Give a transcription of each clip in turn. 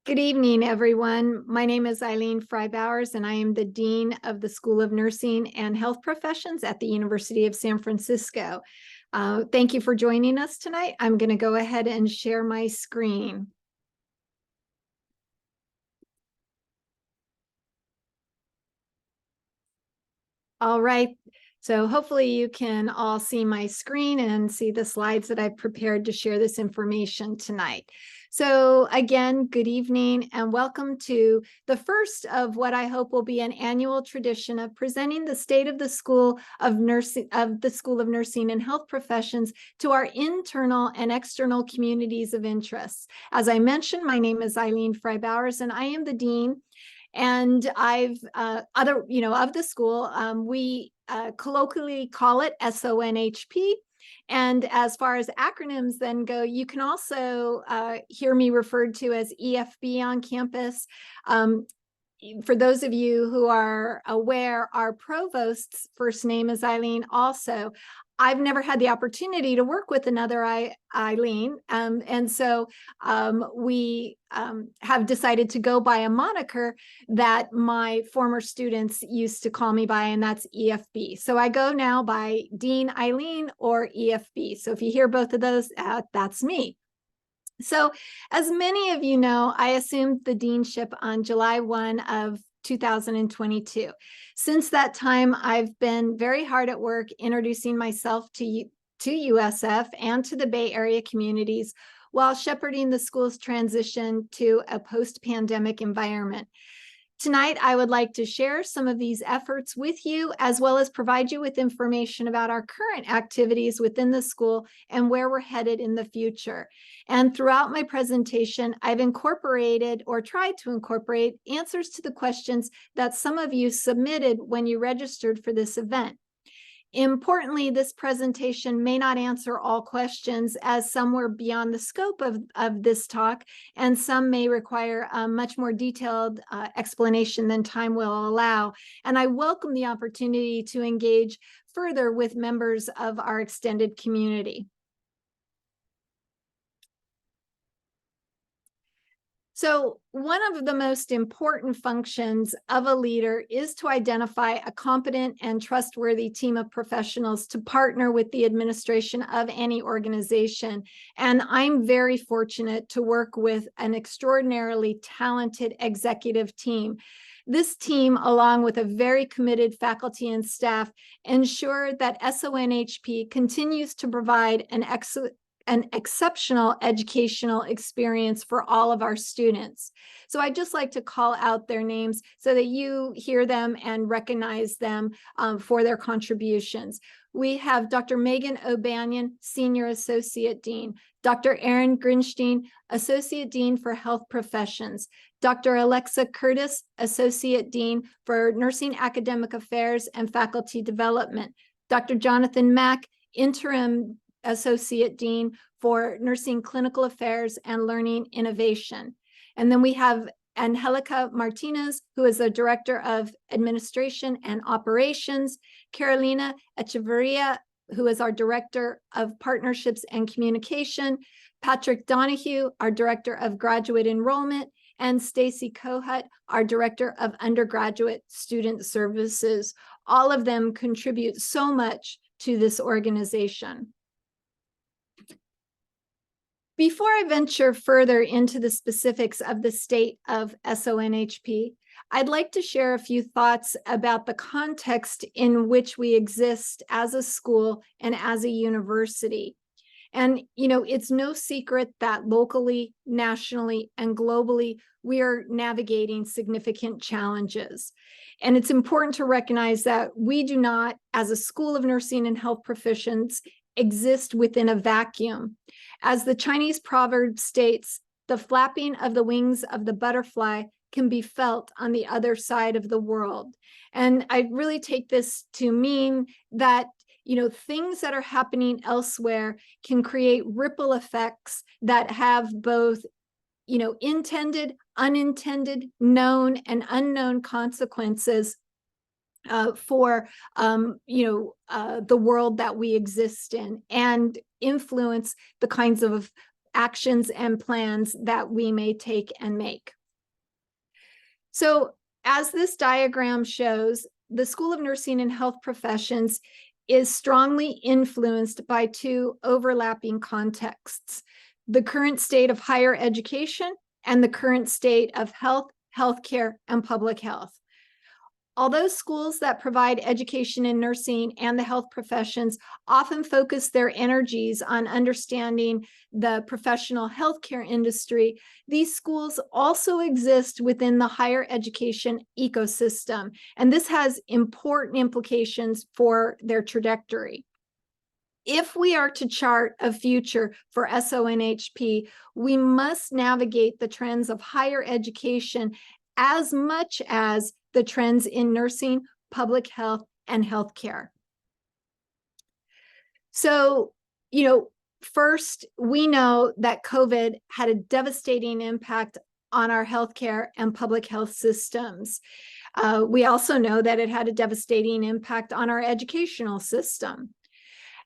Good evening, everyone. My name is Eileen Fry-Bowers, and I am the Dean of the School of Nursing and Health Professions at the University of San Francisco. Thank you for joining us tonight. I'm going to go ahead and share my screen. All right. So hopefully you can all see my screen and see the slides that I've prepared to share this information tonight. So again, good evening and welcome to the first of what I hope will be an annual tradition of presenting the state of the School of Nursing and Health Professions to our internal and external communities of interest. As I mentioned, my name is Eileen Fry-Bowers and I am the Dean. And of the school, we colloquially call it SONHP. And as far as acronyms then go, you can also hear me referred to as EFB on campus. For those of you who are aware, our provost's first name is Eileen also. I've never had the opportunity to work with another Eileen. And so we have decided to go by a moniker that my former students used to call me by, and that's EFB. So I go now by Dean Eileen or EFB. So if you hear both of those, that's me. So as many of you know, I assumed the deanship on July 1 of 2022. Since that time, I've been very hard at work introducing myself to USF and to the Bay Area communities while shepherding the school's transition to a post-pandemic environment. Tonight, I would like to share some of these efforts with you, as well as provide you with information about our current activities within the school and where we're headed in the future. And throughout my presentation, I've incorporated or tried to incorporate answers to the questions that some of you submitted when you registered for this event. Importantly, this presentation may not answer all questions, as some were beyond the scope of this talk, and some may require a much more detailed explanation than time will allow. And I welcome the opportunity to engage further with members of our extended community. So one of the most important functions of a leader is to identify a competent and trustworthy team of professionals to partner with the administration of any organization. And I'm very fortunate to work with an extraordinarily talented executive team. This team, along with a very committed faculty and staff, ensure that SONHP continues to provide an exceptional educational experience for all of our students. So I'd just like to call out their names so that you hear them and recognize them for their contributions. We have Dr. Megan O'Banion, Senior Associate Dean, Dr. Erin Grinstein, Associate Dean for Health Professions, Dr. Alexa Curtis, Associate Dean for Nursing Academic Affairs and Faculty Development, Dr. Jonathan Mack, Interim Associate Dean for Nursing Clinical Affairs and Learning Innovation. And then we have Angelica Martinez, who is the Director of Administration and Operations, Carolina Echeverria, who is our Director of Partnerships and Communication, Patrick Donahue, our Director of Graduate Enrollment, and Stacy Kohut, our Director of Undergraduate Student Services. All of them contribute so much to this organization. Before I venture further into the specifics of the state of SONHP, I'd like to share a few thoughts about the context in which we exist as a school and as a university. And, it's no secret that locally, nationally, and globally, we are navigating significant challenges. And it's important to recognize that we do not, as a School of Nursing and Health Professions, exist within a vacuum. As the Chinese proverb states, the flapping of the wings of the butterfly can be felt on the other side of the world. And I really take this to mean that things that are happening elsewhere can create ripple effects that have both intended, unintended, known, and unknown consequences for the world that we exist in, and influence the kinds of actions and plans that we may take and make. So as this diagram shows, the School of Nursing and Health Professions is strongly influenced by two overlapping contexts: the current state of higher education and the current state of health, healthcare, and public health. Although schools that provide education in nursing and the health professions often focus their energies on understanding the professional healthcare industry, these schools also exist within the higher education ecosystem, and this has important implications for their trajectory. If we are to chart a future for SONHP, we must navigate the trends of higher education as much as the trends in nursing, public health, and healthcare. So, first, we know that COVID had a devastating impact on our healthcare and public health systems. We also know that it had a devastating impact on our educational system.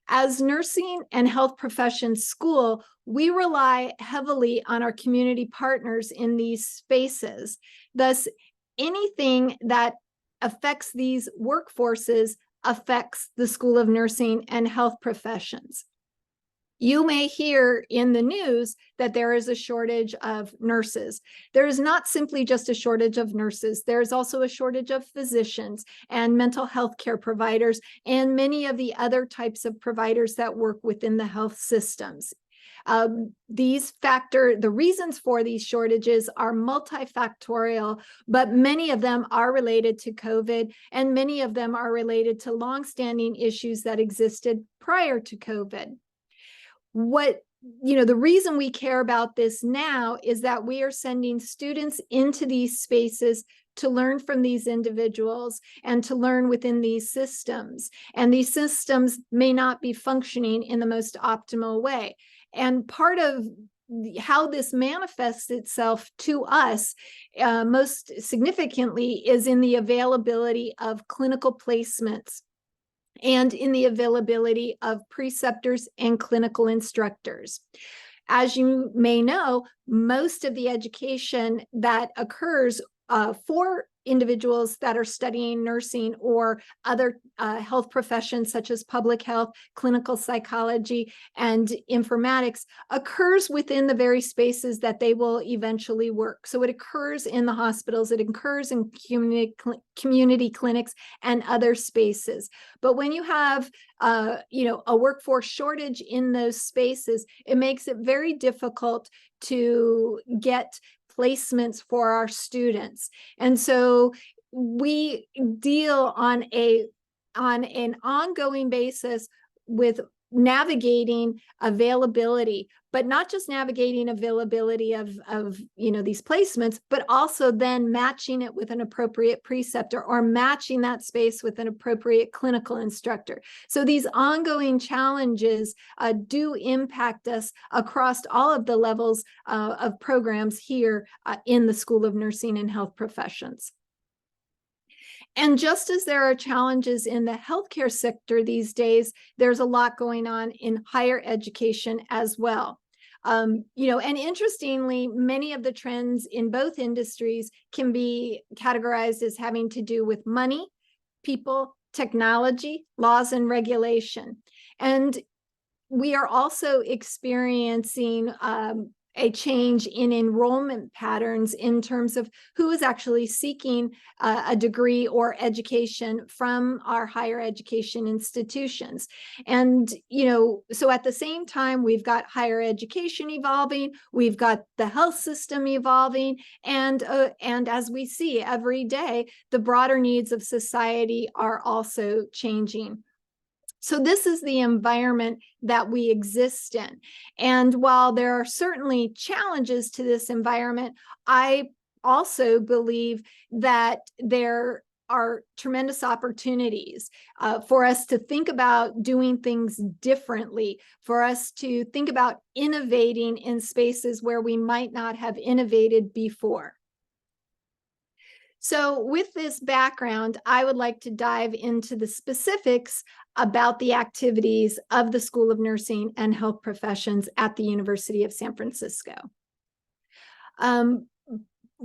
As nursing and health professions school, we rely heavily on our community partners in these spaces. Thus, anything that affects these workforces affects the School of Nursing and Health Professions. You may hear in the news that there is a shortage of nurses. There is not simply just a shortage of nurses. There is also a shortage of physicians and mental health care providers and many of the other types of providers that work within the health systems. The reasons for these shortages are multifactorial, but many of them are related to COVID, and many of them are related to longstanding issues that existed prior to COVID. The reason we care about this now is that we are sending students into these spaces to learn from these individuals and to learn within these systems. And these systems may not be functioning in the most optimal way. And part of how this manifests itself to us most significantly is in the availability of clinical placements and in the availability of preceptors and clinical instructors. As you may know, most of the education that occurs for individuals that are studying nursing or other health professions such as public health, clinical psychology, and informatics occurs within the very spaces that they will eventually work. So it occurs in the hospitals, it occurs in community clinics and other spaces. But when you have a workforce shortage in those spaces, it makes it very difficult to get placements for our students. And so we deal on an ongoing basis with navigating availability, but not just navigating availability of these placements, but also then matching it with an appropriate preceptor or matching that space with an appropriate clinical instructor. So these ongoing challenges do impact us across all of the levels of programs here in the School of Nursing and Health Professions. And just as there are challenges in the healthcare sector these days, there's a lot going on in higher education as well. And interestingly, many of the trends in both industries can be categorized as having to do with money, people, technology, laws, and regulation. And we are also experiencing a change in enrollment patterns in terms of who is actually seeking a degree or education from our higher education institutions. And, so at the same time, we've got higher education evolving, we've got the health system evolving, and as we see every day, the broader needs of society are also changing. So this is the environment that we exist in. And while there are certainly challenges to this environment, I also believe that there are tremendous opportunities for us to think about doing things differently, for us to think about innovating in spaces where we might not have innovated before. So with this background, I would like to dive into the specifics about the activities of the School of Nursing and Health Professions at the University of San Francisco.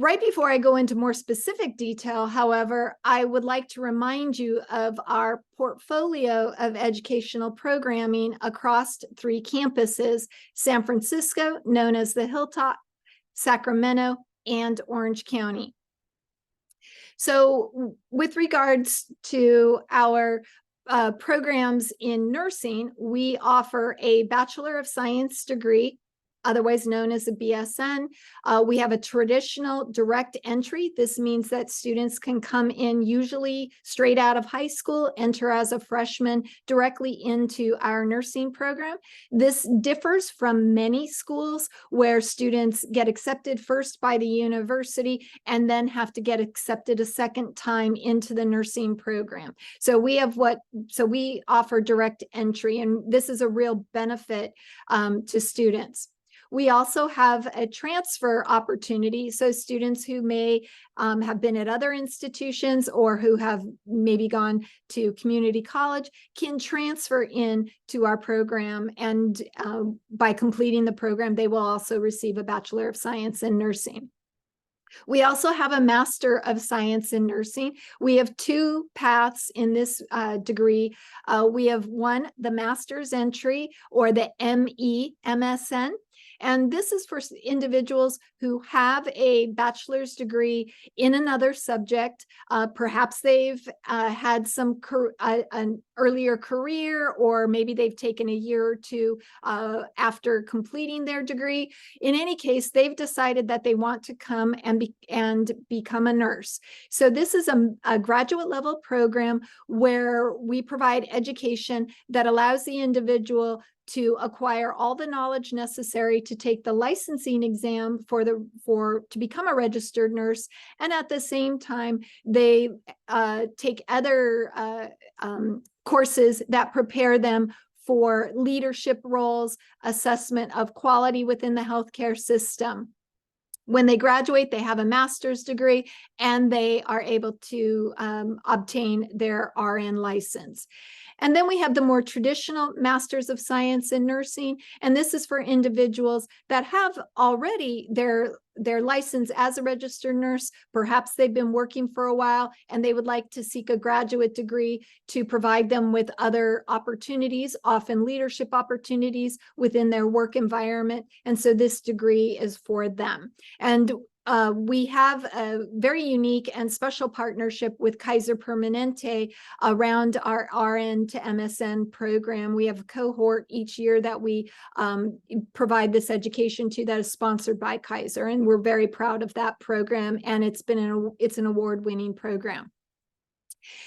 Right before I go into more specific detail, however, I would like to remind you of our portfolio of educational programming across 3 campuses: San Francisco, known as the Hilltop, Sacramento, and Orange County. So with regards to our programs in nursing, we offer a Bachelor of Science degree, otherwise known as a BSN. We have a traditional direct entry. This means that students can come in usually straight out of high school, enter as a freshman directly into our nursing program. This differs from many schools where students get accepted first by the university and then have to get accepted a second time into the nursing program. So we offer direct entry, and this is a real benefit to students. We also have a transfer opportunity. So students who may have been at other institutions or who have maybe gone to community college can transfer in to our program. And by completing the program, they will also receive a Bachelor of Science in Nursing. We also have a Master of Science in Nursing. We have 2 paths in this degree. We have one, the Master's Entry, or the MSN. And this is for individuals who have a bachelor's degree in another subject. Perhaps they've had an earlier career, or maybe they've taken a year or 2 after completing their degree. In any case, they've decided that they want to come and become a nurse. So this is a graduate level program where we provide education that allows the individual to acquire all the knowledge necessary to take the licensing exam to become a registered nurse. And at the same time, they take other courses that prepare them for leadership roles, assessment of quality within the healthcare system. When they graduate, they have a master's degree and they are able to obtain their RN license. And then we have the more traditional Masters of Science in Nursing, and this is for individuals that have already their license as a registered nurse. Perhaps they've been working for a while and they would like to seek a graduate degree to provide them with other opportunities, often leadership opportunities within their work environment. And so this degree is for them. And we have a very unique and special partnership with Kaiser Permanente around our RN to MSN program. We have a cohort each year that we provide this education to that is sponsored by Kaiser, and we're very proud of that program, and it's an award-winning program.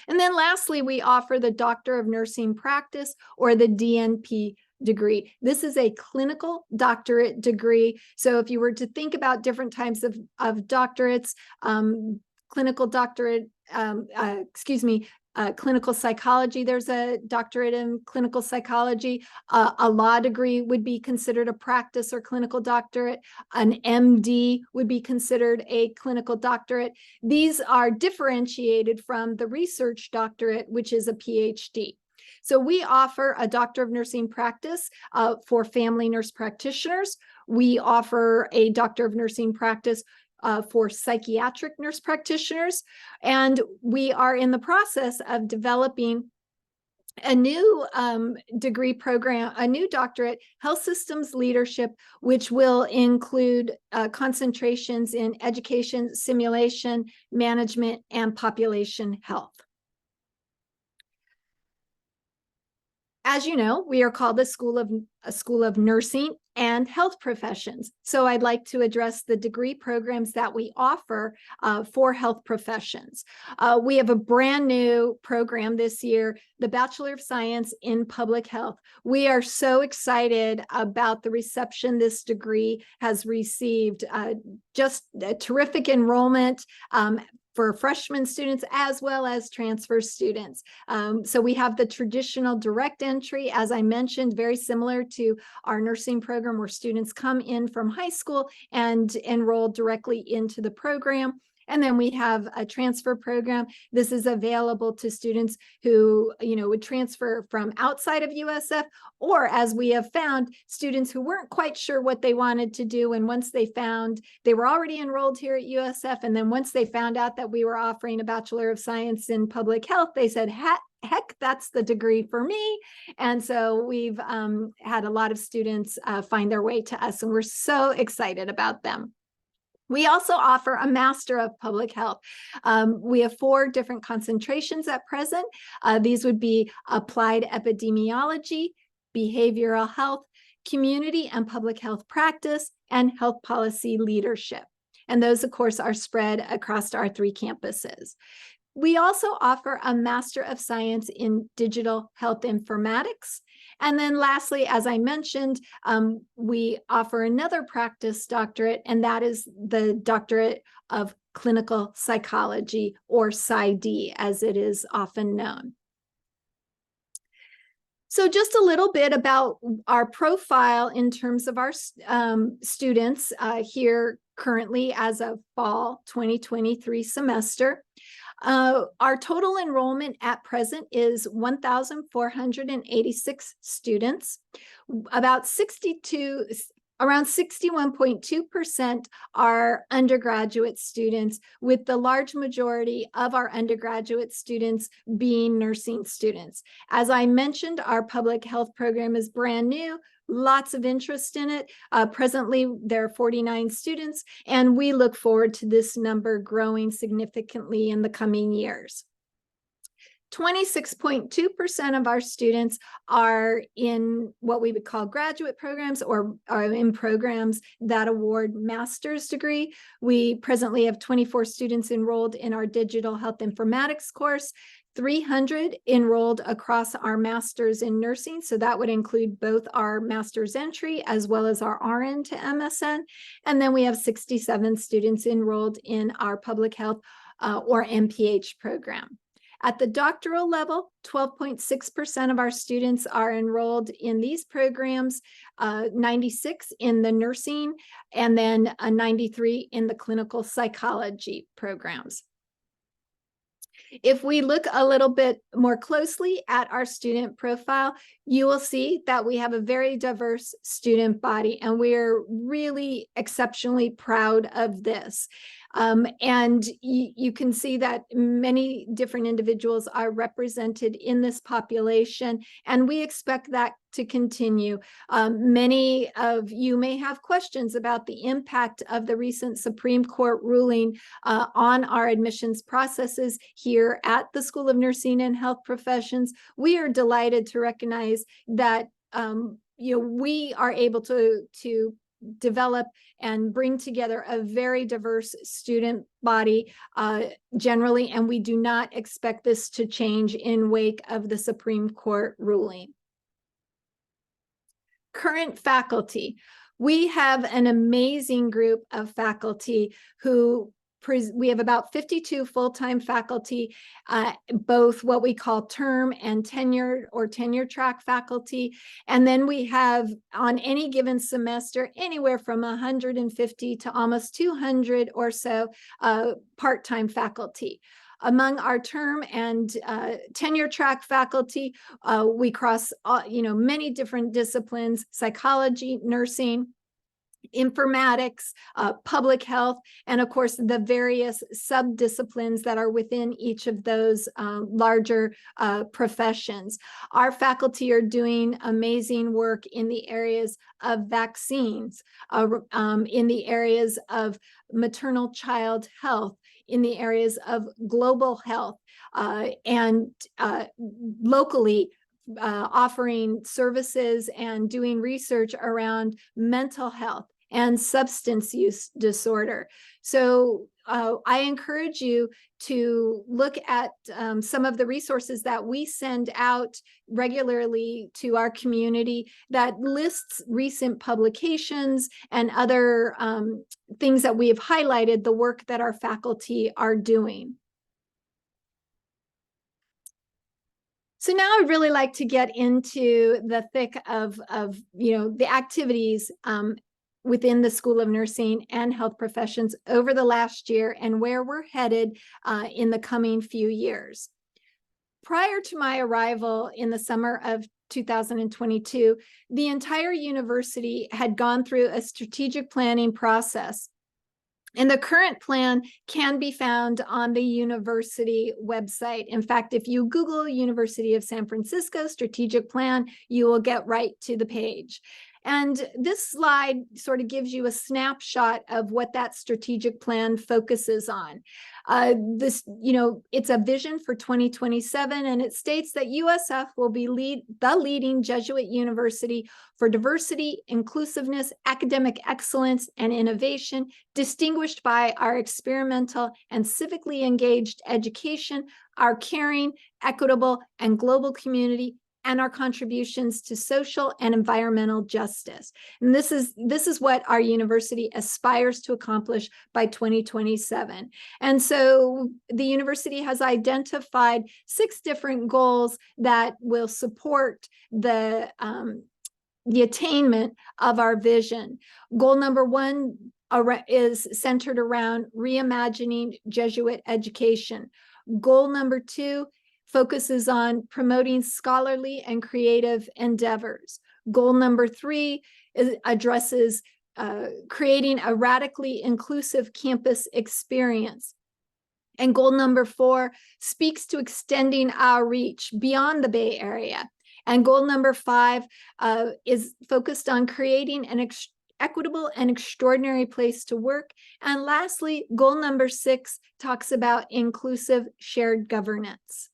And then lastly, we offer the Doctor of Nursing Practice, or the DNP degree. This is a clinical doctorate degree. So if you were to think about different types of doctorates, clinical doctorate, clinical psychology, there's a doctorate in clinical psychology. A law degree would be considered a practice or clinical doctorate. An MD would be considered a clinical doctorate. These are differentiated from the research doctorate, which is a PhD. So we offer a Doctor of Nursing Practice for family nurse practitioners. We offer a Doctor of Nursing Practice for psychiatric nurse practitioners. And we are in the process of developing a new degree program, a new doctorate, health systems leadership, which will include concentrations in education, simulation, management, and population health. As you know, we are called a School of Nursing and Health Professions. So I'd like to address the degree programs that we offer for health professions. We have a brand new program this year, the Bachelor of Science in Public Health. We are so excited about the reception this degree has received. Just a terrific enrollment for freshman students as well as transfer students. So we have the traditional direct entry, as I mentioned, very similar to our nursing program, where students come in from high school and enroll directly into the program. And then we have a transfer program. This is available to students who, would transfer from outside of USF, or as we have found, students who weren't quite sure what they wanted to do. And once they found they were already enrolled here at USF, and then once they found out that we were offering a Bachelor of Science in Public Health, they said, heck, that's the degree for me. And so we've had a lot of students find their way to us, and we're so excited about them. We also offer a Master of Public Health. We have 4 different concentrations at present. These would be Applied Epidemiology, Behavioral Health, Community and Public Health Practice, and Health Policy Leadership. And those, of course, are spread across our 3 campuses. We also offer a Master of Science in Digital Health Informatics. And then lastly, as I mentioned, we offer another practice doctorate, and that is the Doctorate of Clinical Psychology, or PsyD, as it is often known. So just a little bit about our profile in terms of our students here currently as of fall 2023 semester. Our total enrollment at present is 1,486 students. Around 61.2% are undergraduate students, with the large majority of our undergraduate students being nursing students. As I mentioned, our public health program is brand new. Lots of interest in it. Presently, there are 49 students, and we look forward to this number growing significantly in the coming years. 26.2% of our students are in what we would call graduate programs, or are in programs that award master's degree. We presently have 24 students enrolled in our digital health informatics course, 300 enrolled across our master's in nursing. So that would include both our master's entry as well as our RN to MSN. And then we have 67 students enrolled in our public health or MPH program. At the doctoral level, 12.6% of our students are enrolled in these programs, 96 in the nursing, and then 93 in the clinical psychology programs. If we look a little bit more closely at our student profile, you will see that we have a very diverse student body, and we're really exceptionally proud of this. And you can see that many different individuals are represented in this population, and we expect that to continue. Many of you may have questions about the impact of the recent Supreme Court ruling on our admissions processes here at the School of Nursing and Health Professions. We are delighted to recognize that we are able to develop and bring together a very diverse student body generally, and we do not expect this to change in wake of the Supreme Court ruling. Current faculty. We have an amazing group of faculty who we have about 52 full-time faculty, both what we call term and tenure or tenure track faculty. And then we have on any given semester, anywhere from 150 to almost 200 or so part-time faculty. Among our term and tenure track faculty, we cross many different disciplines: psychology, nursing, informatics, public health, and of course the various sub-disciplines that are within each of those larger professions. Our faculty are doing amazing work in the areas of vaccines, in the areas of maternal child health, in the areas of global health, and locally offering services and doing research around mental health and substance use disorder. So I encourage you to look at some of the resources that we send out regularly to our community that lists recent publications and other things that we have highlighted the work that our faculty are doing. So now I'd really like to get into the thick of the activities within the School of Nursing and Health Professions over the last year and where we're headed in the coming few years. Prior to my arrival in the summer of 2022, the entire university had gone through a strategic planning process. And the current plan can be found on the university website. In fact, if you Google University of San Francisco strategic plan, you will get right to the page. And this slide sort of gives you a snapshot of what that strategic plan focuses on. It's a vision for 2027, and it states that USF will be the leading Jesuit university for diversity, inclusiveness, academic excellence, and innovation, distinguished by our experimental and civically engaged education, our caring, equitable, and global community, and our contributions to social and environmental justice. And this is what our university aspires to accomplish by 2027. And so the university has identified 6 different goals that will support the attainment of our vision. Goal number 1 is centered around reimagining Jesuit education. Goal number 2 focuses on promoting scholarly and creative endeavors. Goal number 3 addresses creating a radically inclusive campus experience. And goal number 4 speaks to extending our reach beyond the Bay Area. And goal number 5 is focused on creating an equitable and extraordinary place to work. And lastly, goal number 6 talks about inclusive shared governance.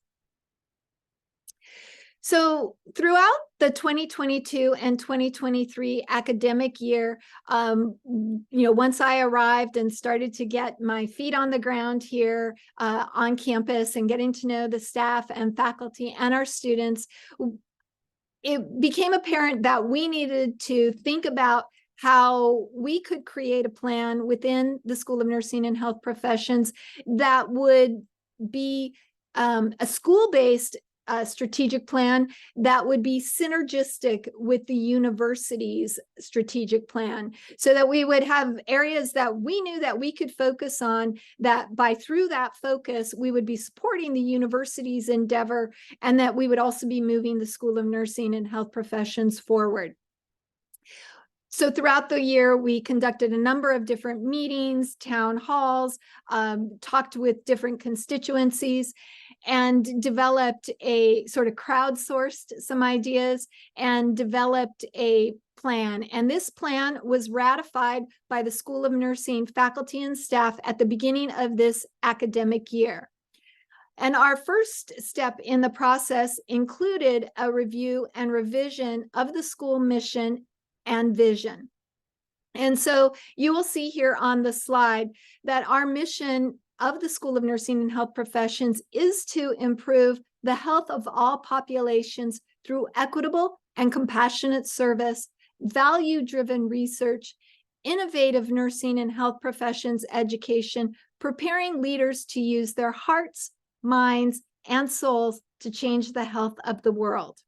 So throughout the 2022 and 2023 academic year, once I arrived and started to get my feet on the ground here on campus and getting to know the staff and faculty and our students, it became apparent that we needed to think about how we could create a plan within the School of Nursing and Health Professions that would be a school-based strategic plan that would be synergistic with the university's strategic plan, so that we would have areas that we knew that we could focus on, that through that focus, we would be supporting the university's endeavor, and that we would also be moving the School of Nursing and Health Professions forward. So throughout the year, we conducted a number of different meetings, town halls, talked with different constituencies, and developed a sort of crowdsourced some ideas and developed a plan. And this plan was ratified by the School of Nursing faculty and staff at the beginning of this academic year. And our first step in the process included a review and revision of the school mission and vision. And so you will see here on the slide that our mission of the School of Nursing and Health Professions is to improve the health of all populations through equitable and compassionate service, value-driven research, innovative nursing and health professions education, preparing leaders to use their hearts, minds, and souls to change the health of the world.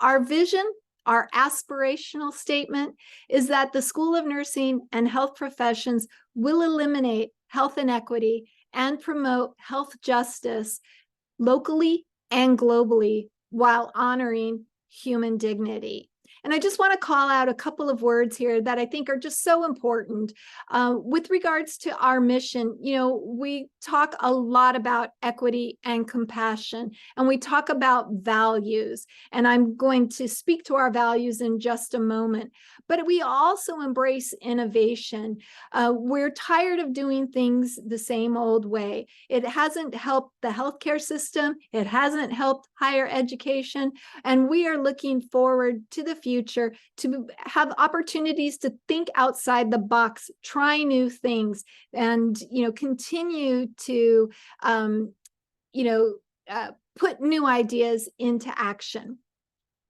Our vision, our aspirational statement, is that the School of Nursing and Health Professions will eliminate health inequity and promote health justice locally and globally while honoring human dignity. And I just want to call out a couple of words here that I think are just so important. With regards to our mission, we talk a lot about equity and compassion, and we talk about values. And I'm going to speak to our values in just a moment. But we also embrace innovation. We're tired of doing things the same old way. It hasn't helped the healthcare system. It hasn't helped higher education. And we are looking forward to the future to have opportunities to think outside the box, try new things, and continue to put new ideas into action.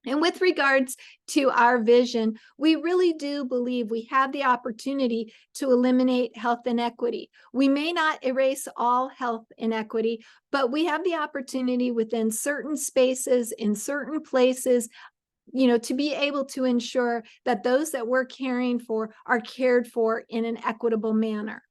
And with regards to our vision, we really do believe we have the opportunity to eliminate health inequity. We may not erase all health inequity, but we have the opportunity within certain spaces, in certain places, to be able to ensure that those that we're caring for are cared for in an equitable manner.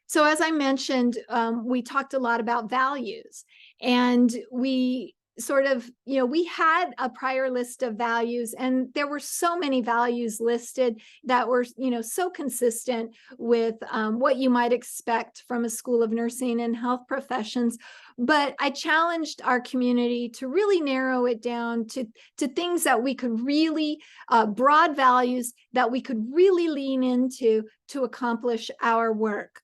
So as I mentioned, we talked a lot about values, and we sort of, we had a prior list of values, and there were so many values listed that were, so consistent with what you might expect from a School of Nursing and Health Professions. But I challenged our community to really narrow it down to things that we could really, broad values that we could really lean into to accomplish our work.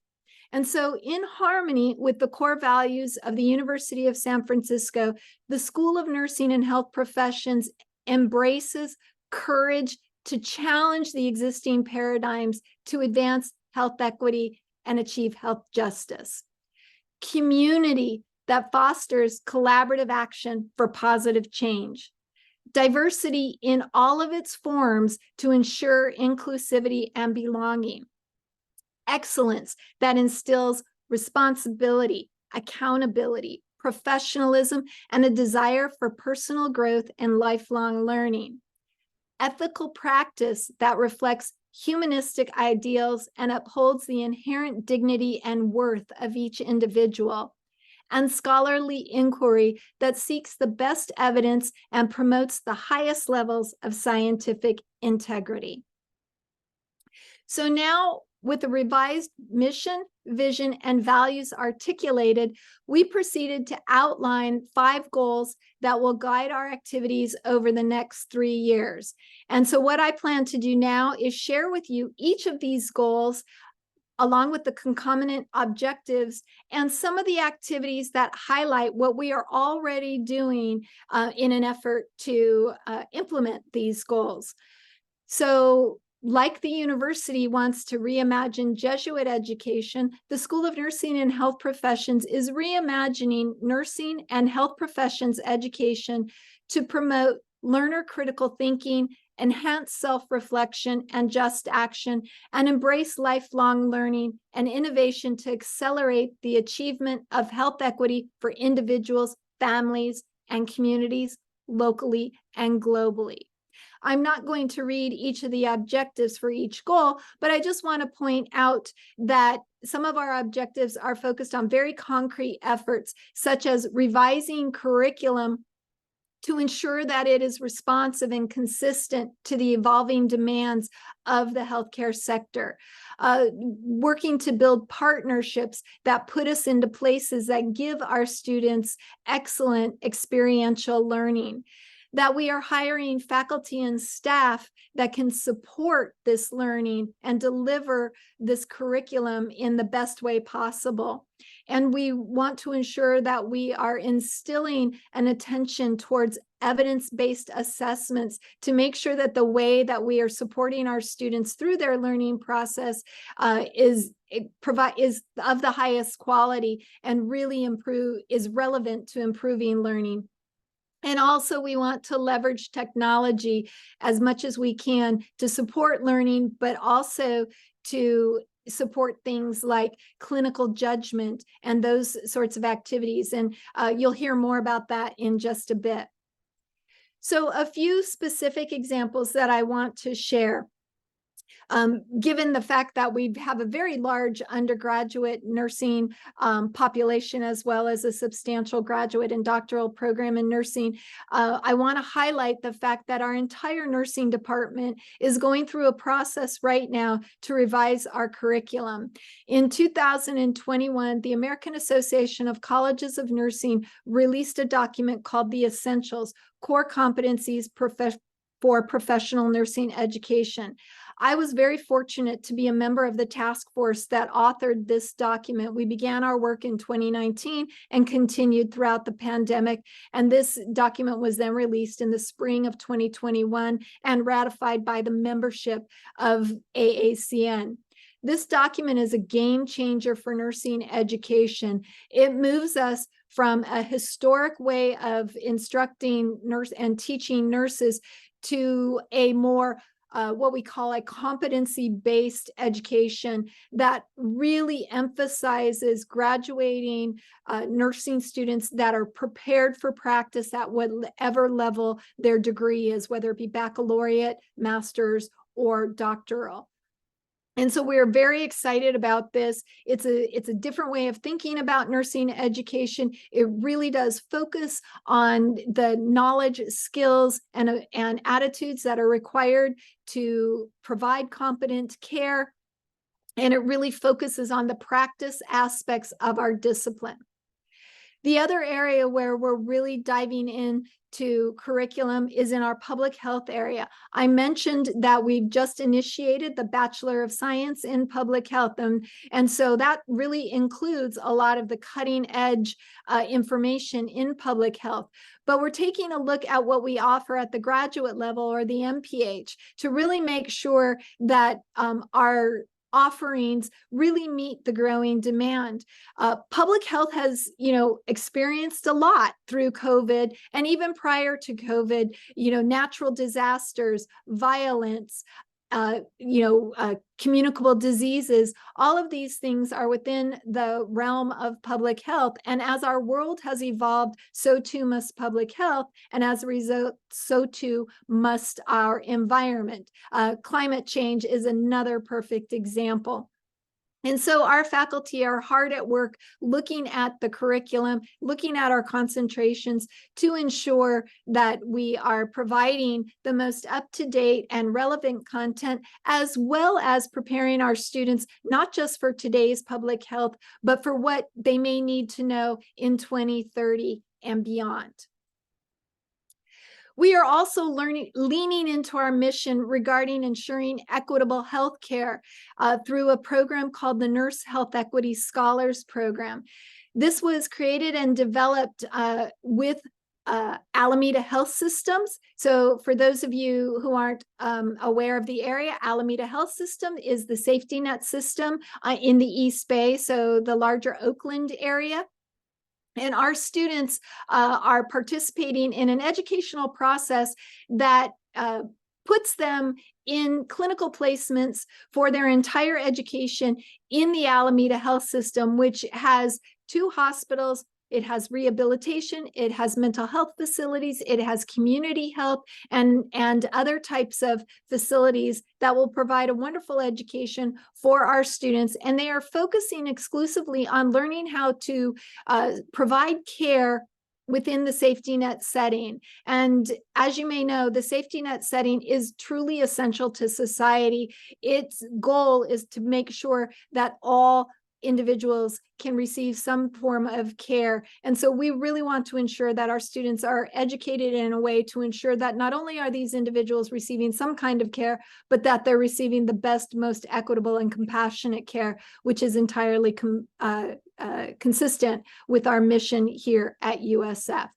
And so, in harmony with the core values of the University of San Francisco, the School of Nursing and Health Professions embraces courage to challenge the existing paradigms to advance health equity and achieve health justice. Community that fosters collaborative action for positive change. Diversity in all of its forms to ensure inclusivity and belonging. Excellence that instills responsibility, accountability, professionalism, and a desire for personal growth and lifelong learning. Ethical practice that reflects humanistic ideals and upholds the inherent dignity and worth of each individual. And scholarly inquiry that seeks the best evidence and promotes the highest levels of scientific integrity. So now, with a revised mission, vision, and values articulated, we proceeded to outline 5 goals that will guide our activities over the next 3 years. And so what I plan to do now is share with you each of these goals, along with the concomitant objectives and some of the activities that highlight what we are already doing in an effort to implement these goals. So, like the university wants to reimagine Jesuit education, the School of Nursing and Health Professions is reimagining nursing and health professions education to promote learner critical thinking, enhance self-reflection and just action, and embrace lifelong learning and innovation to accelerate the achievement of health equity for individuals, families, and communities locally and globally. I'm not going to read each of the objectives for each goal, but I just want to point out that some of our objectives are focused on very concrete efforts, such as revising curriculum to ensure that it is responsive and consistent to the evolving demands of the healthcare sector, working to build partnerships that put us into places that give our students excellent experiential learning, that we are hiring faculty and staff that can support this learning and deliver this curriculum in the best way possible. And we want to ensure that we are instilling an attention towards evidence-based assessments to make sure that the way that we are supporting our students through their learning process is of the highest quality and really is relevant to improving learning. And also, we want to leverage technology as much as we can to support learning, but also to support things like clinical judgment and those sorts of activities. And you'll hear more about that in just a bit. So a few specific examples that I want to share. Given the fact that we have a very large undergraduate nursing population, as well as a substantial graduate and doctoral program in nursing, I want to highlight the fact that our entire nursing department is going through a process right now to revise our curriculum. In 2021, the American Association of Colleges of Nursing released a document called The Essentials: Core Competencies for Professional Nursing Education. I was very fortunate to be a member of the task force that authored this document. We began our work in 2019 and continued throughout the pandemic. And this document was then released in the spring of 2021 and ratified by the membership of AACN. This document is a game changer for nursing education. It moves us from a historic way of instructing nurse and teaching nurses to a more what we call a competency-based education that really emphasizes graduating nursing students that are prepared for practice at whatever level their degree is, whether it be baccalaureate, master's, or doctoral. And so we're very excited about this. It's a different way of thinking about nursing education. It really does focus on the knowledge, skills, and attitudes that are required to provide competent care. And it really focuses on the practice aspects of our discipline. The other area where we're really diving into curriculum is in our public health area. I mentioned that we've just initiated the Bachelor of Science in Public Health, and so that really includes a lot of the cutting edge information in public health. But we're taking a look at what we offer at the graduate level, or the MPH, to really make sure that our offerings really meet the growing demand. Public health has, experienced a lot through COVID, and even prior to COVID, natural disasters, violence, communicable diseases. All of these things are within the realm of public health. And as our world has evolved, so too must public health. And as a result, so too must our environment. Climate change is another perfect example. And so our faculty are hard at work looking at the curriculum, looking at our concentrations to ensure that we are providing the most up-to-date and relevant content, as well as preparing our students, not just for today's public health, but for what they may need to know in 2030 and beyond. We are also leaning into our mission regarding ensuring equitable health care through a program called the Nurse Health Equity Scholars Program. This was created and developed with Alameda Health Systems. So for those of you who aren't aware of the area, Alameda Health System is the safety net system in the East Bay, so the larger Oakland area. And our students are participating in an educational process that puts them in clinical placements for their entire education in the Alameda Health System, which has 2 hospitals. It has rehabilitation, it has mental health facilities, it has community health, and other types of facilities that will provide a wonderful education for our students. And they are focusing exclusively on learning how to provide care within the safety net setting. And as you may know, the safety net setting is truly essential to society. Its goal is to make sure that all individuals can receive some form of care. And so we really want to ensure that our students are educated in a way to ensure that not only are these individuals receiving some kind of care, but that they're receiving the best, most equitable and compassionate care, which is entirely consistent with our mission here at USF.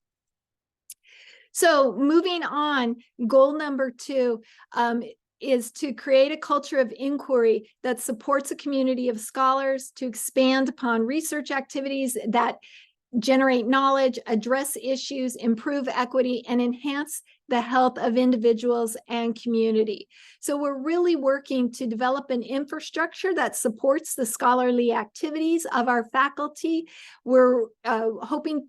So moving on, goal number 2, is to create a culture of inquiry that supports a community of scholars, to expand upon research activities that generate knowledge, address issues, improve equity, and enhance the health of individuals and community. So we're really working to develop an infrastructure that supports the scholarly activities of our faculty. We're hoping,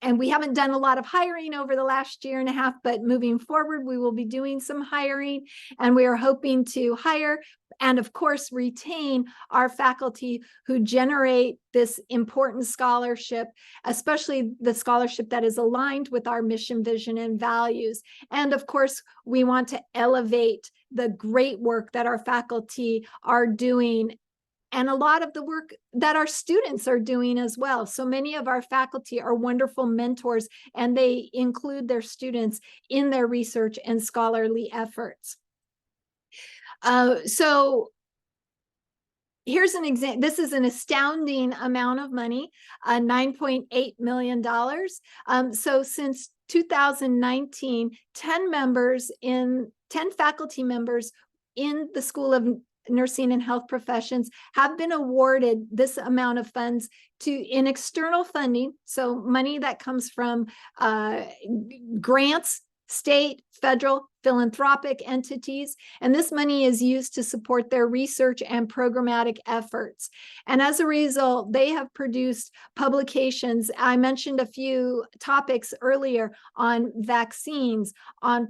and we haven't done a lot of hiring over the last year and a half, but moving forward, we will be doing some hiring, and we are hoping to hire and, of course, retain our faculty who generate this important scholarship, especially the scholarship that is aligned with our mission, vision, and values. And, of course, we want to elevate the great work that our faculty are doing, and a lot of the work that our students are doing as well. So many of our faculty are wonderful mentors, and they include their students in their research and scholarly efforts. So here's an example. This is an astounding amount of money, $9.8 million. So since 2019, 10 faculty members in the School of Nursing and Health Professions have been awarded this amount of funds in external funding, so money that comes from grants, state, federal, philanthropic entities, and this money is used to support their research and programmatic efforts. And as a result, they have produced publications. I mentioned a few topics earlier on vaccines, on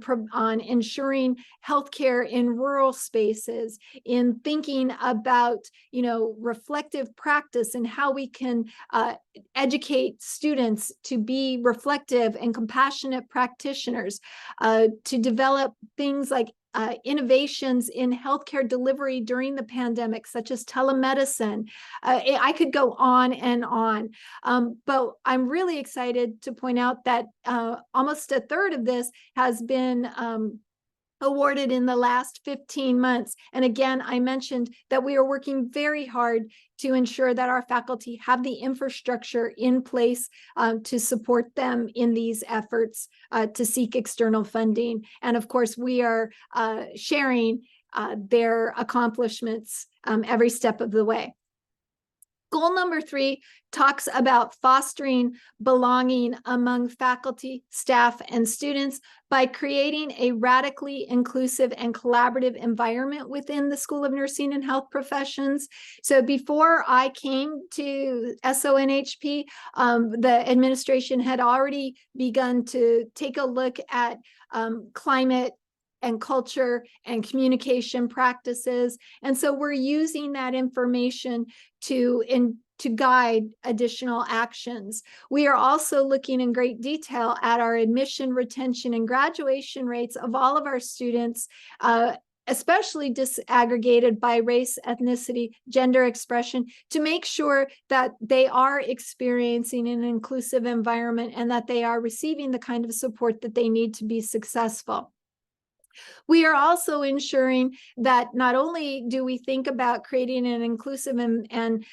ensuring healthcare in rural spaces, in thinking about, reflective practice and how we can educate students to be reflective and compassionate practitioners, to develop things like innovations in healthcare delivery during the pandemic, such as telemedicine. I could go on and on, but I'm really excited to point out that almost a third of this has been awarded in the last 15 months. And again, I mentioned that we are working very hard to ensure that our faculty have the infrastructure in place to support them in these efforts to seek external funding. And of course, we are sharing their accomplishments every step of the way. Goal number 3 talks about fostering belonging among faculty, staff, and students by creating a radically inclusive and collaborative environment within the School of Nursing and Health Professions. So before I came to SONHP, the administration had already begun to take a look at climate and culture and communication practices. And so we're using that information to guide additional actions. We are also looking in great detail at our admission, retention, and graduation rates of all of our students, especially disaggregated by race, ethnicity, gender expression, to make sure that they are experiencing an inclusive environment and that they are receiving the kind of support that they need to be successful. We are also ensuring that not only do we think about creating an inclusive and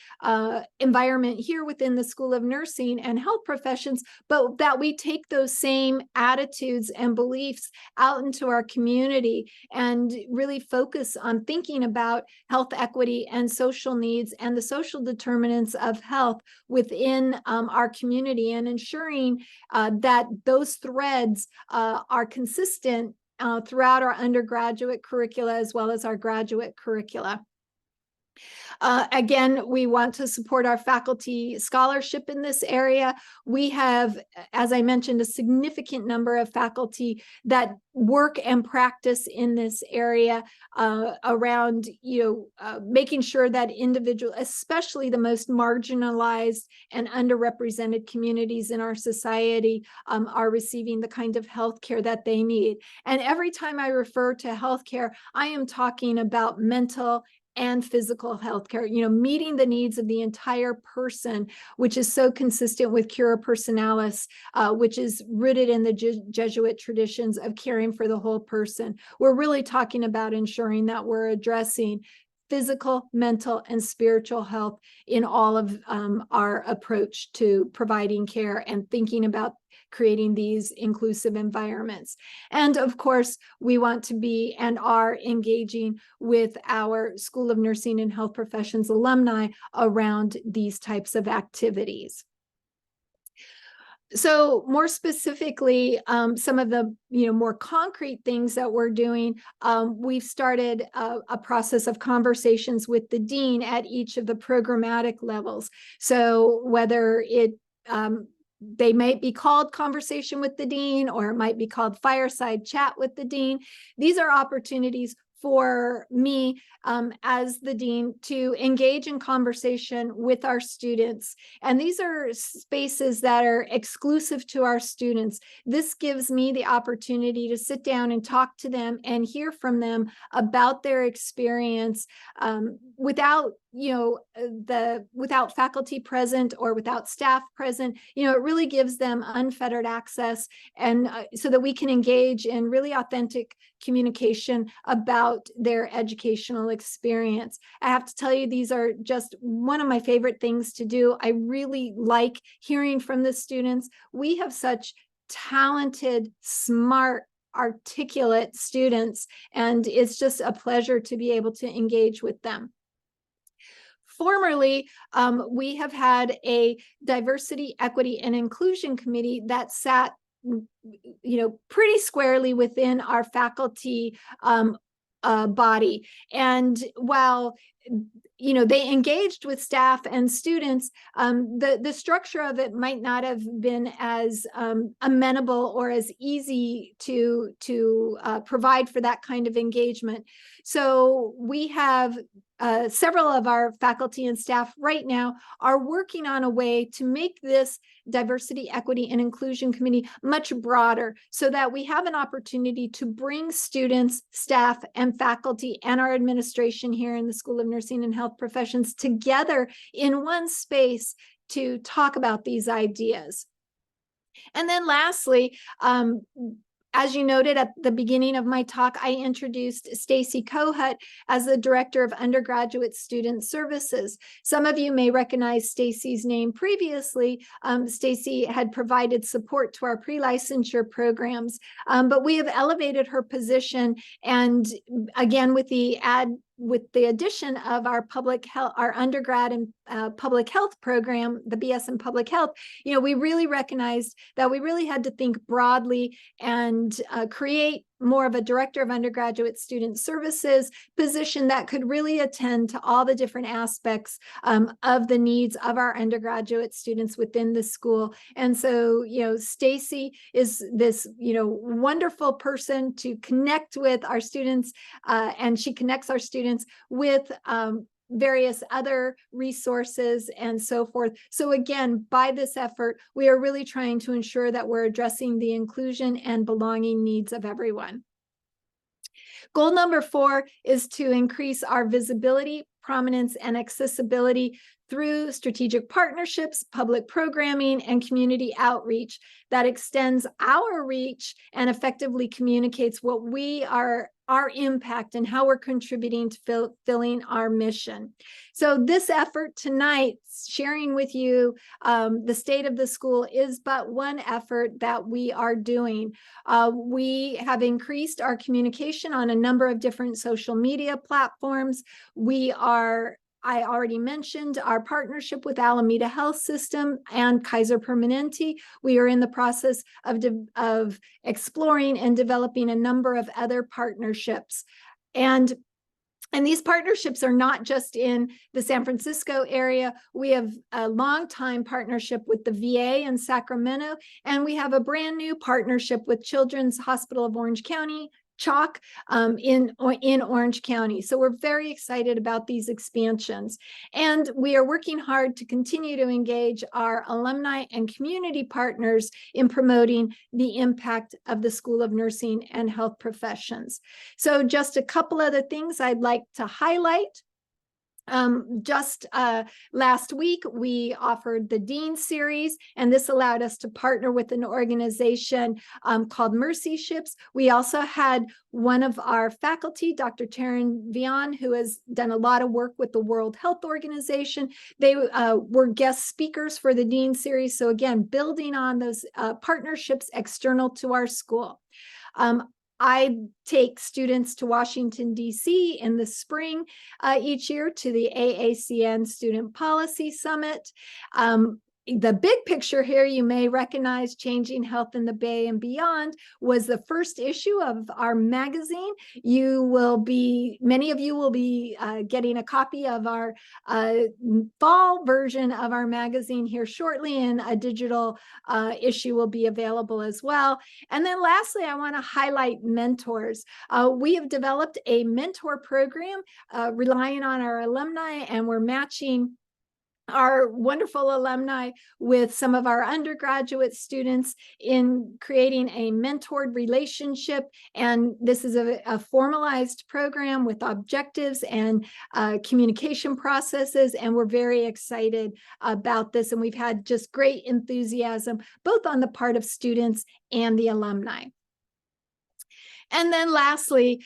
environment here within the School of Nursing and Health Professions, but that we take those same attitudes and beliefs out into our community and really focus on thinking about health equity and social needs and the social determinants of health within our community, and ensuring that those threads are consistent throughout our undergraduate curricula as well as our graduate curricula. Again, we want to support our faculty scholarship in this area. We have, as I mentioned, a significant number of faculty that work and practice in this area around, making sure that individuals, especially the most marginalized and underrepresented communities in our society, are receiving the kind of healthcare that they need. And every time I refer to healthcare, I am talking about mental and physical healthcare, meeting the needs of the entire person, which is so consistent with Cura Personalis, which is rooted in the Jesuit traditions of caring for the whole person. We're really talking about ensuring that we're addressing physical, mental, and spiritual health in all of our approach to providing care and thinking about creating these inclusive environments. And of course, we want to be and are engaging with our School of Nursing and Health Professions alumni around these types of activities. So more specifically, some of the more concrete things that we're doing, we've started a process of conversations with the dean at each of the programmatic levels. So whether they might be called conversation with the dean, or it might be called fireside chat with the dean. These are opportunities for me as the dean to engage in conversation with our students. And these are spaces that are exclusive to our students. This gives me the opportunity to sit down and talk to them and hear from them about their experience without without faculty present or without staff present. It really gives them unfettered access, and so that we can engage in really authentic communication about their educational experience. I have to tell you, these are just one of my favorite things to do. I really like hearing from the students. We have such talented, smart, articulate students, and it's just a pleasure to be able to engage with them. Formerly, we have had a diversity, equity, and inclusion committee that sat pretty squarely within our faculty body. And while they engaged with staff and students, the structure of it might not have been as amenable or as easy to provide for that kind of engagement. So we have several of our faculty and staff right now are working on a way to make this diversity, equity, and inclusion committee much broader, so that we have an opportunity to bring students, staff, and faculty and our administration here in the School of Nursing and Health Professions together in one space to talk about these ideas. And then lastly, as you noted at the beginning of my talk, I introduced Stacy Kohut as the Director of Undergraduate Student Services. Some of you may recognize Stacy's name previously. Stacy had provided support to our pre-licensure programs, but we have elevated her position, and again, with the addition of our public health, our undergrad and public health program, the BS in public health, we really recognized that we really had to think broadly and create more of a Director of Undergraduate Student Services position that could really attend to all the different aspects of the needs of our undergraduate students within the school. And so, Stacy is this, wonderful person to connect with our students, and she connects our students with various other resources and so forth. So again, by this effort, we are really trying to ensure that we're addressing the inclusion and belonging needs of everyone. Goal number 4 is to increase our visibility, prominence, and accessibility through strategic partnerships, public programming, and community outreach that extends our reach and effectively communicates what we are, our impact, and how we're contributing to fulfilling our mission. So this effort tonight, sharing with you the state of the school, is but one effort that we are doing. We have increased our communication on a number of different social media platforms. I already mentioned our partnership with Alameda Health System and Kaiser Permanente. We are in the process of exploring and developing a number of other partnerships. And these partnerships are not just in the San Francisco area. We have a long-time partnership with the VA in Sacramento, and we have a brand new partnership with Children's Hospital of Orange County, CHOC, in Orange County. So we're very excited about these expansions. And we are working hard to continue to engage our alumni and community partners in promoting the impact of the School of Nursing and Health Professions. So just a couple other things I'd like to highlight. Just last week, we offered the Dean Series, and this allowed us to partner with an organization called Mercy Ships. We also had one of our faculty, Dr. Taryn Vian, who has done a lot of work with the World Health Organization. They were guest speakers for the Dean Series. So again, building on those partnerships external to our school. I take students to Washington, D.C. in the spring each year to the AACN Student Policy Summit. The big picture here, you may recognize, Changing Health in the Bay and Beyond, was the first issue of our magazine. Many of you will be getting a copy of our fall version of our magazine here shortly, and a digital issue will be available as well. And then lastly, I want to highlight mentors. We have developed a mentor program relying on our alumni, and we're matching our wonderful alumni with some of our undergraduate students in creating a mentored relationship. And this is a formalized program with objectives and communication processes. And we're very excited about this. And we've had just great enthusiasm, both on the part of students and the alumni. And then lastly,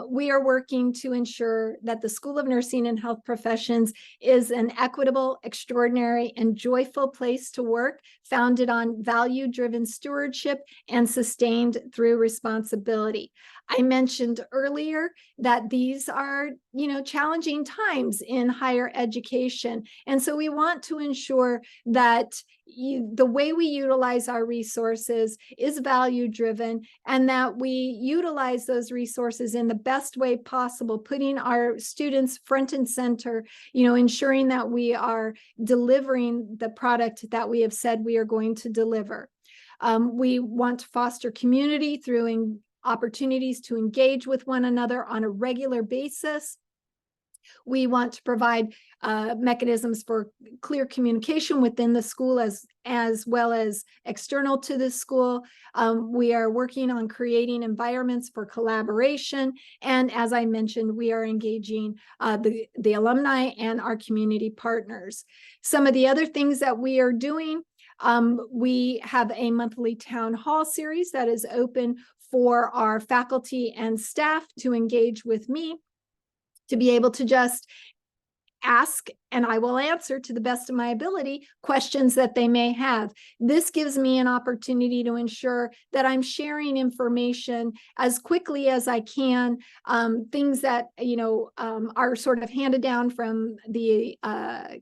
we are working to ensure that the School of Nursing and Health Professions is an equitable, extraordinary, and joyful place to work, founded on value-driven stewardship and sustained through responsibility. I mentioned earlier that these are, challenging times in higher education. And so we want to ensure that the way we utilize our resources is value driven, and that we utilize those resources in the best way possible, putting our students front and center, ensuring that we are delivering the product that we have said we are going to deliver. We want to foster community through opportunities to engage with one another on a regular basis. We want to provide mechanisms for clear communication within the school as well as external to the school. We are working on creating environments for collaboration. And as I mentioned, we are engaging the alumni and our community partners. Some of the other things that we are doing, we have a monthly town hall series that is open for our faculty and staff to engage with me, to be able to just ask, and I will answer to the best of my ability, questions that they may have. This gives me an opportunity to ensure that I'm sharing information as quickly as I can, things that, are sort of handed down from the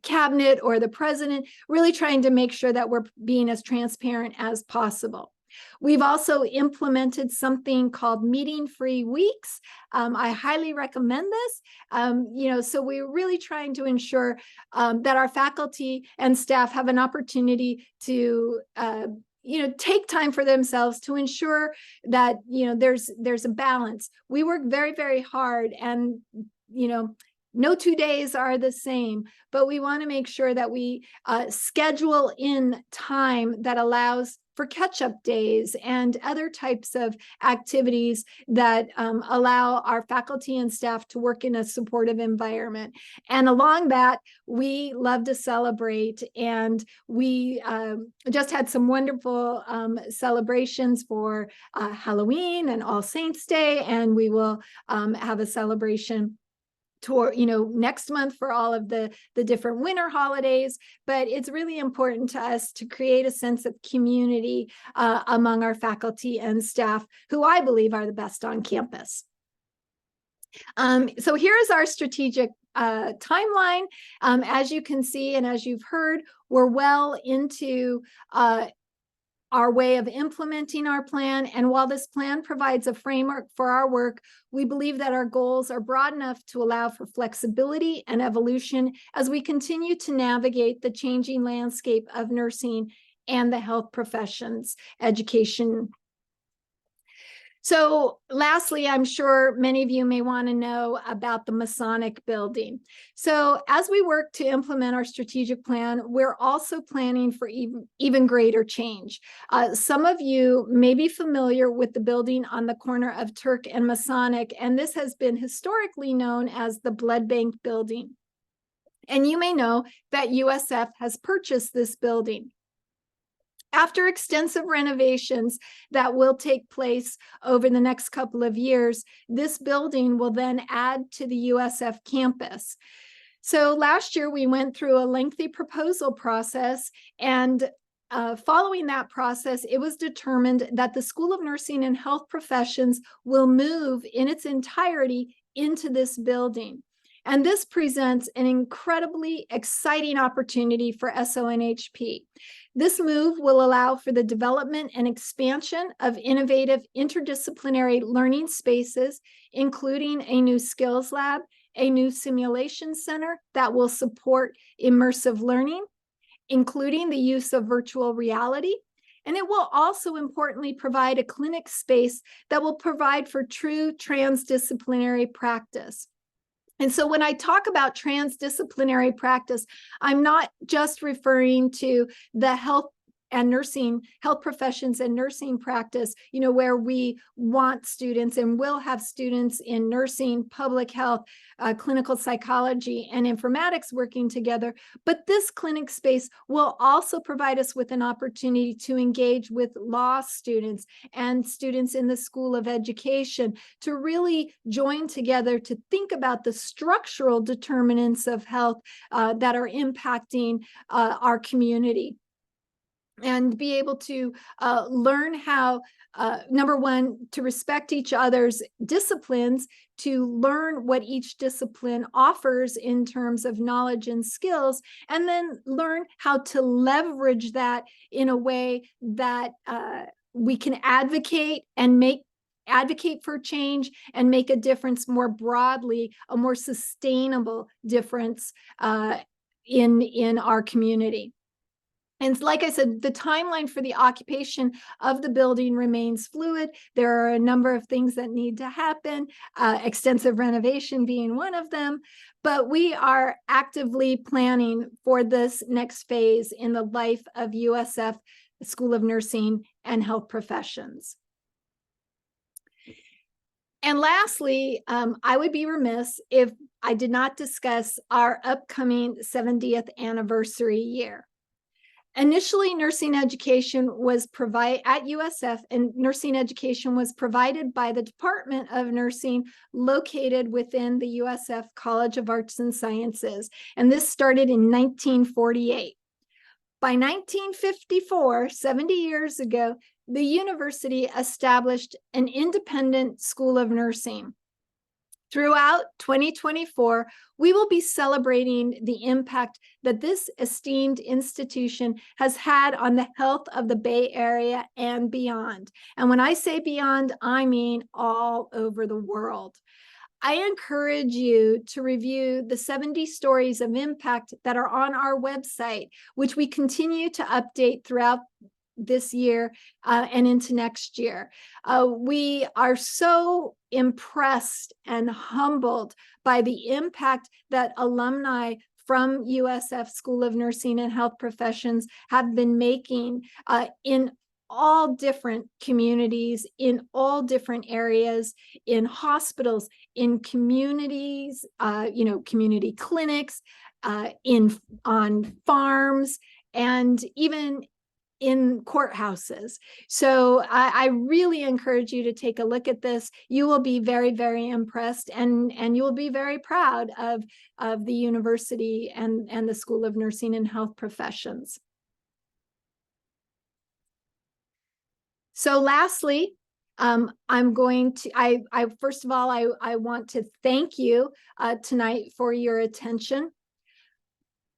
cabinet or the president, really trying to make sure that we're being as transparent as possible. We've also implemented something called meeting-free weeks. I highly recommend this. So we're really trying to ensure that our faculty and staff have an opportunity to take time for themselves, to ensure that there's a balance. We work very, very hard, and no 2 days are the same, but we want to make sure that we schedule in time that allows for catch-up days and other types of activities that allow our faculty and staff to work in a supportive environment. And along that, we love to celebrate, and we just had some wonderful celebrations for Halloween and All Saints Day, and we will have a celebration next month for all of the different winter holidays. But it's really important to us to create a sense of community among our faculty and staff, who I believe are the best on campus. So here's our strategic timeline. As you can see, and as you've heard, we're well into our way of implementing our plan. And while this plan provides a framework for our work, we believe that our goals are broad enough to allow for flexibility and evolution as we continue to navigate the changing landscape of nursing and the health professions education. So lastly, I'm sure many of you may want to know about the Masonic building. So as we work to implement our strategic plan, we're also planning for even greater change. Some of you may be familiar with the building on the corner of Turk and Masonic, and this has been historically known as the Blood Bank building. And you may know that USF has purchased this building. After extensive renovations that will take place over the next couple of years, this building will then add to the USF campus. So last year, we went through a lengthy proposal process, and following that process, it was determined that the School of Nursing and Health Professions will move in its entirety into this building. And this presents an incredibly exciting opportunity for SONHP. This move will allow for the development and expansion of innovative interdisciplinary learning spaces, including a new skills lab, a new simulation center that will support immersive learning, including the use of virtual reality. And it will also importantly provide a clinic space that will provide for true transdisciplinary practice. And so when I talk about transdisciplinary practice, I'm not just referring to the health professions and nursing practice, where we want students and will have students in nursing, public health, clinical psychology, and informatics working together. But this clinic space will also provide us with an opportunity to engage with law students and students in the School of Education to really join together to think about the structural determinants of health that are impacting our community. and be able to learn how, number one, to respect each other's disciplines, to learn what each discipline offers in terms of knowledge and skills, and then learn how to leverage that in a way that we can advocate for change and make a difference more broadly, a more sustainable difference in our community. And like I said, the timeline for the occupation of the building remains fluid. There are a number of things that need to happen, extensive renovation being one of them, but we are actively planning for this next phase in the life of USF School of Nursing and Health Professions. And lastly, I would be remiss if I did not discuss our upcoming 70th anniversary year. Initially, nursing education was provided at USF, and nursing education was provided by the Department of Nursing located within the USF College of Arts and Sciences. And this started in 1948. By 1954, 70 years ago, the university established an independent school of nursing. Throughout 2024, we will be celebrating the impact that this esteemed institution has had on the health of the Bay Area and beyond. And when I say beyond, I mean all over the world. I encourage you to review the 70 stories of impact that are on our website, which we continue to update throughout this year and into next year. We are so impressed and humbled by the impact that alumni from USF School of Nursing and Health Professions have been making in all different communities, in all different areas, in hospitals, in communities, community clinics, on farms, and even in courthouses. So I really encourage you to take a look at this. You will be very, very impressed, and you will be very proud of the university and the School of Nursing and Health Professions. So lastly, first of all, I want to thank you tonight for your attention.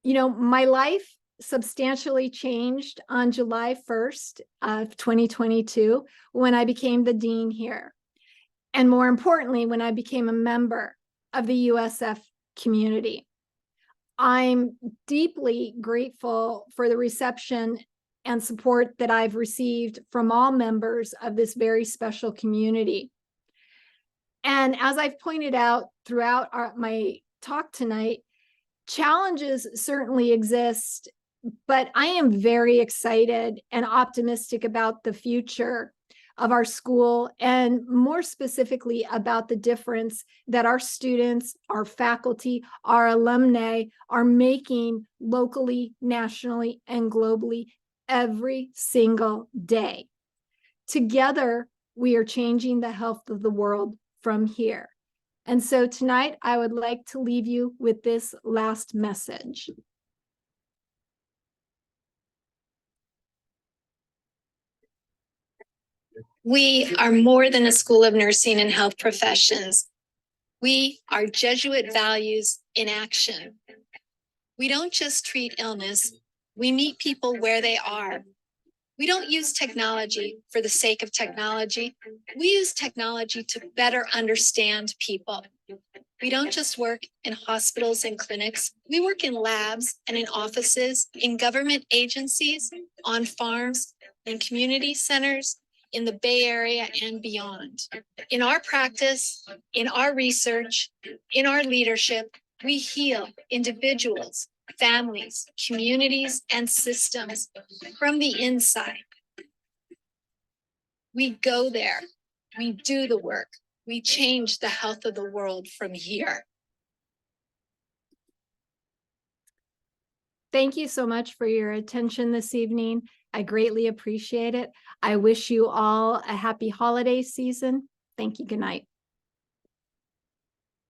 My life substantially changed on July 1st of 2022 when I became the dean here. And more importantly, when I became a member of the USF community. I'm deeply grateful for the reception and support that I've received from all members of this very special community. And as I've pointed out throughout my talk tonight, challenges certainly exist, but I am very excited and optimistic about the future of our school, and more specifically about the difference that our students, our faculty, our alumni are making locally, nationally, and globally every single day. Together, we are changing the health of the world from here. And so tonight, I would like to leave you with this last message. We are more than a school of nursing and health professions. We are Jesuit values in action. We don't just treat illness, we meet people where they are. We don't use technology for the sake of technology. We use technology to better understand people. We don't just work in hospitals and clinics. We work in labs and in offices, in government agencies, on farms, in community centers, in the Bay Area and beyond. In our practice, in our research, in our leadership, we heal individuals, families, communities, and systems from the inside. We go there, we do the work, we change the health of the world from here. Thank you so much for your attention this evening. I greatly appreciate it. I wish you all a happy holiday season. Thank you. Good night.